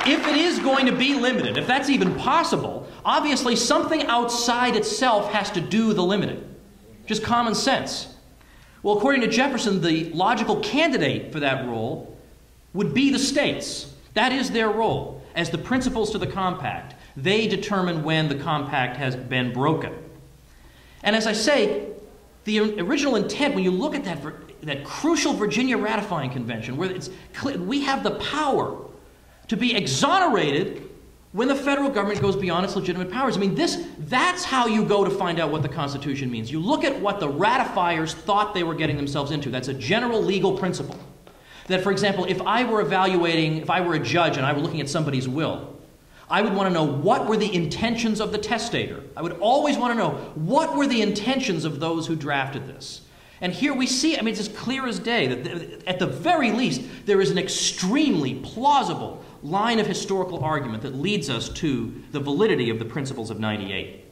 if it is going to be limited, if that's even possible, obviously something outside itself has to do the limiting. Just common sense. Well, according to Jefferson, the logical candidate for that role would be the states. That is their role. As the principals to the compact, they determine when the compact has been broken. And as I say, the original intent, when you look at that crucial Virginia ratifying convention, where it's clear, we have the power to be exonerated when the federal government goes beyond its legitimate powers. I mean, that's how you go to find out what the Constitution means. You look at what the ratifiers thought they were getting themselves into. That's a general legal principle. That, for example, if I were a judge and I were looking at somebody's will, I would want to know what were the intentions of the testator. I would always want to know what were the intentions of those who drafted this. And here we see, I mean, it's as clear as day that at the very least, there is an extremely plausible line of historical argument that leads us to the validity of the principles of '98.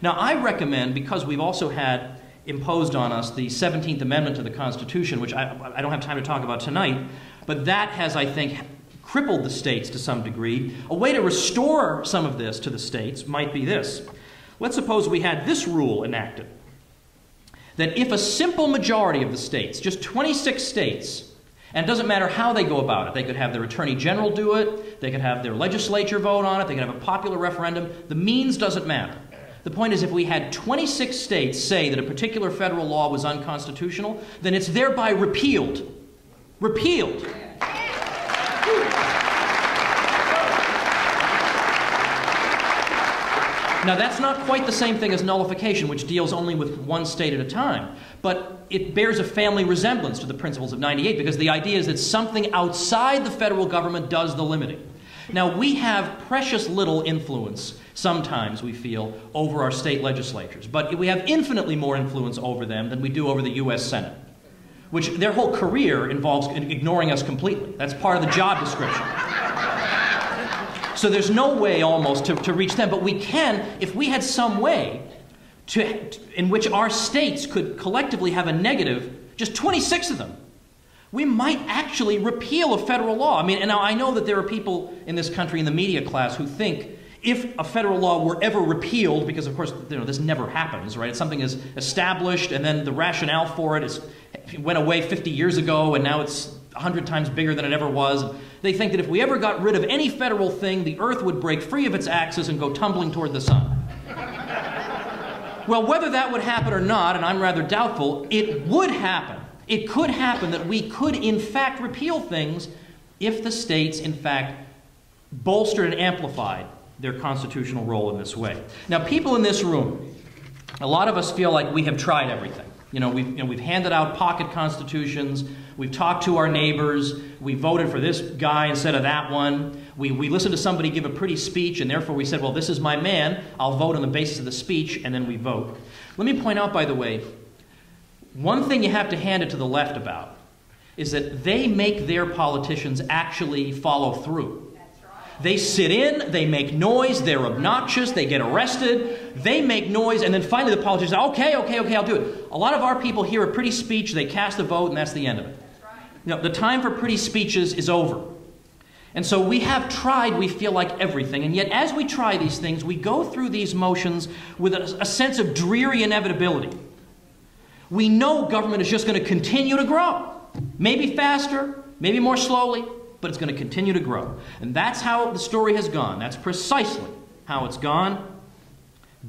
Now, I recommend, because we've also had imposed on us the 17th Amendment to the Constitution, which I don't have time to talk about tonight, but that has, I think, crippled the states to some degree. A way to restore some of this to the states might be this. Let's suppose we had this rule enacted, that if a simple majority of the states, just 26 states, and it doesn't matter how they go about it, they could have their attorney general do it, they could have their legislature vote on it, they could have a popular referendum, the means doesn't matter. The point is, if we had 26 states say that a particular federal law was unconstitutional, then it's thereby repealed. Repealed. Now, that's not quite the same thing as nullification, which deals only with one state at a time. But it bears a family resemblance to the principles of '98, because the idea is that something outside the federal government does the limiting. Now, we have precious little influence, sometimes we feel, over our state legislatures. But we have infinitely more influence over them than we do over the U.S. Senate, which their whole career involves ignoring us completely. That's part of the job description. So there's no way almost to reach them, but we can, if we had some way in which our states could collectively have a negative, just 26 of them, we might actually repeal a federal law. I mean, and now I know that there are people in this country in the media class who think if a federal law were ever repealed, because of course, you know, this never happens, right? Something is established and then the rationale for it went away 50 years ago and now it's 100 times bigger than it ever was. They think that if we ever got rid of any federal thing, the earth would break free of its axis and go tumbling toward the sun. Well, whether that would happen or not, and I'm rather doubtful, it would happen. It could happen that we could, in fact, repeal things if the states, in fact, bolstered and amplified their constitutional role in this way. Now, people in this room, a lot of us feel like we have tried everything. We've handed out pocket constitutions, we've talked to our neighbors, we voted for this guy instead of that one, we listened to somebody give a pretty speech, and therefore we said, well, this is my man, I'll vote on the basis of the speech, and then we vote. Let me point out, by the way, one thing you have to hand it to the left about is that they make their politicians actually follow through. They sit in, they make noise, they're obnoxious, they get arrested, they make noise, and then finally the politicians say, okay, I'll do it. A lot of our people hear a pretty speech, they cast a vote, and that's the end of it. The time for pretty speeches is over. And so we have tried, we feel like, everything, and yet as we try these things, we go through these motions with a sense of dreary inevitability. We know government is just going to continue to grow. Maybe faster, maybe more slowly, but it's going to continue to grow. And that's how the story has gone. That's precisely how it's gone,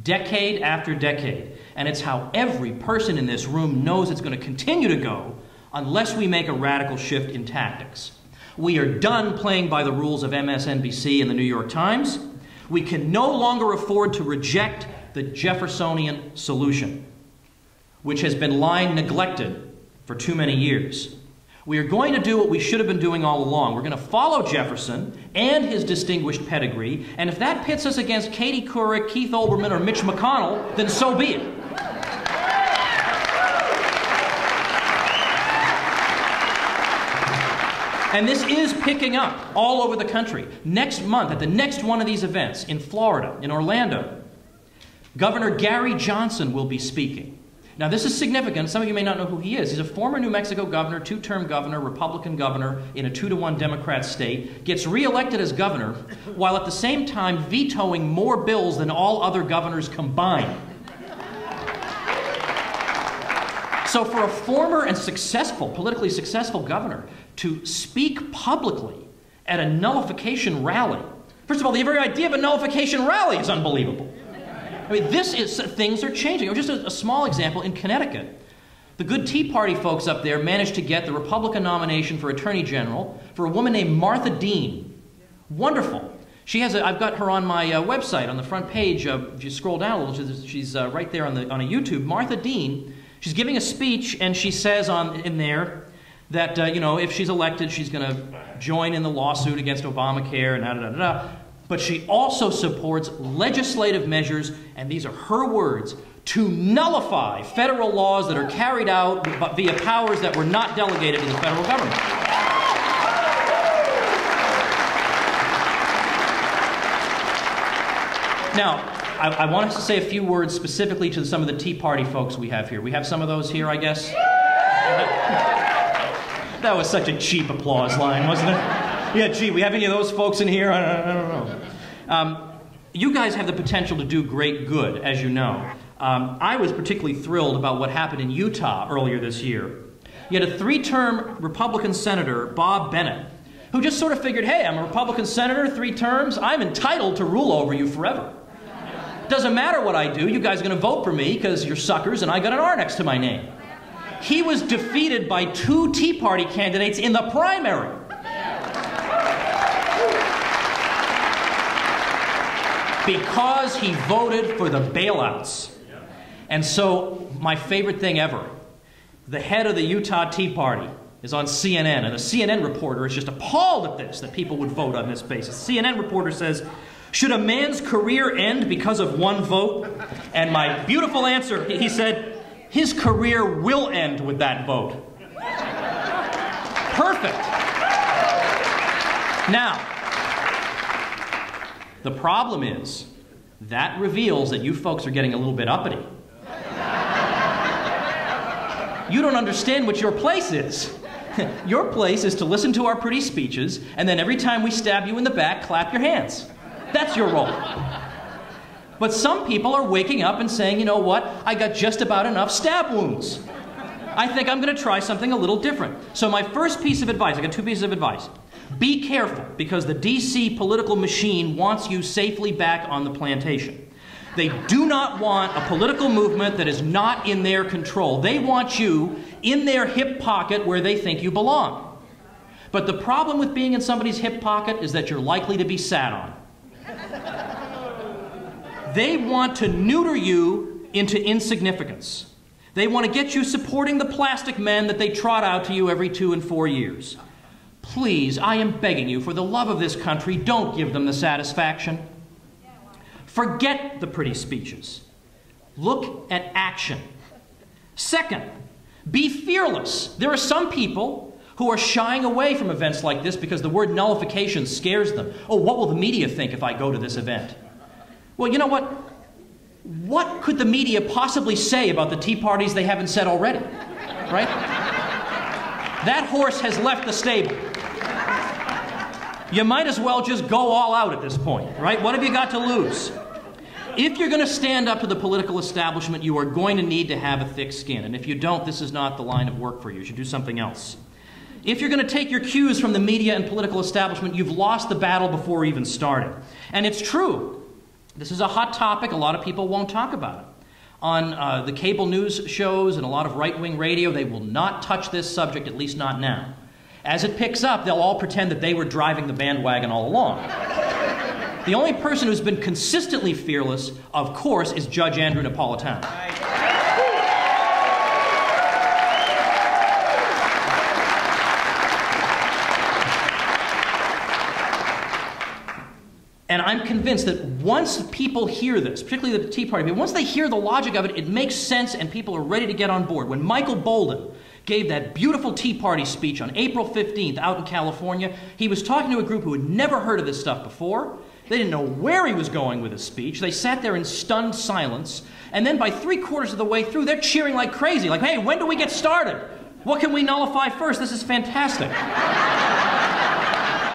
decade after decade. And it's how every person in this room knows it's going to continue to go unless we make a radical shift in tactics. We are done playing by the rules of MSNBC and the New York Times. We can no longer afford to reject the Jeffersonian solution, which has been lying neglected for too many years. We are going to do what we should have been doing all along. We're going to follow Jefferson and his distinguished pedigree, and if that pits us against Katie Couric, Keith Olbermann, or Mitch McConnell, then so be it. And this is picking up all over the country. Next month, at the next one of these events in Florida, in Orlando, Governor Gary Johnson will be speaking. Now, this is significant. Some of you may not know who he is. He's a former New Mexico governor, two-term governor, Republican governor in a 2-to-1 Democrat state, gets reelected as governor, while at the same time vetoing more bills than all other governors combined. So for a former and successful, politically successful governor to speak publicly at a nullification rally, first of all, the very idea of a nullification rally is unbelievable. I mean, things are changing. Or just a small example, in Connecticut, the good Tea Party folks up there managed to get the Republican nomination for Attorney General for a woman named Martha Dean. Wonderful. She has I've got her on my website, on the front page. If you scroll down a little, she's right there on a YouTube. Martha Dean, she's giving a speech, and she says in there that, if she's elected, she's going to join in the lawsuit against Obamacare and da-da-da-da. But she also supports legislative measures, and these are her words, to nullify federal laws that are carried out via powers that were not delegated to the federal government. Now, I want us to say a few words specifically to some of the Tea Party folks we have here. We have some of those here, I guess? That was such a cheap applause line, wasn't it? Yeah, gee, we have any of those folks in here? I don't know. You guys have the potential to do great good, as you know. I was particularly thrilled about what happened in Utah earlier this year. You had a 3-term Republican senator, Bob Bennett, who just sort of figured, hey, I'm a Republican senator, 3 terms, I'm entitled to rule over you forever. Doesn't matter what I do, you guys are going to vote for me because you're suckers and I got an R next to my name. He was defeated by 2 Tea Party candidates in the primary. Because he voted for the bailouts. And so, my favorite thing ever, the head of the Utah Tea Party is on CNN, and the CNN reporter is just appalled at this, that people would vote on this basis. The CNN reporter says, should a man's career end because of one vote? And my beautiful answer, he said, his career will end with that vote. Perfect. Now, the problem is, that reveals that you folks are getting a little bit uppity. You don't understand what your place is. Your place is to listen to our pretty speeches, and then every time we stab you in the back, clap your hands. That's your role. But some people are waking up and saying, you know what, I got just about enough stab wounds. I think I'm going to try something a little different. So my first piece of advice, I got 2 pieces of advice. Be careful, because the DC political machine wants you safely back on the plantation. They do not want a political movement that is not in their control. They want you in their hip pocket where they think you belong. But the problem with being in somebody's hip pocket is that you're likely to be sat on. They want to neuter you into insignificance. They want to get you supporting the plastic men that they trot out to you every 2 and 4 years. Please, I am begging you, for the love of this country, don't give them the satisfaction. Forget the pretty speeches. Look at action. Second, be fearless. There are some people who are shying away from events like this because the word nullification scares them. Oh, what will the media think if I go to this event? Well, you know what? What could the media possibly say about the Tea Parties they haven't said already? Right? That horse has left the stable. You might as well just go all out at this point, right? What have you got to lose? If you're going to stand up to the political establishment, you are going to need to have a thick skin. And if you don't, this is not the line of work for you. You should do something else. If you're going to take your cues from the media and political establishment, you've lost the battle before even starting. And it's true. This is a hot topic. A lot of people won't talk about it. On the cable news shows and a lot of right-wing radio, they will not touch this subject, at least not now. As it picks up, they'll all pretend that they were driving the bandwagon all along. The only person who's been consistently fearless, of course, is Judge Andrew Napolitano. And I'm convinced that once people hear this, particularly the Tea Party, once they hear the logic of it, it makes sense and people are ready to get on board. When Michael Bolden gave that beautiful Tea Party speech on April 15th out in California, he was talking to a group who had never heard of this stuff before. They didn't know where he was going with his speech. They sat there in stunned silence. And then by 3/4 of the way through, they're cheering like crazy. Like, hey, when do we get started? What can we nullify first? This is fantastic.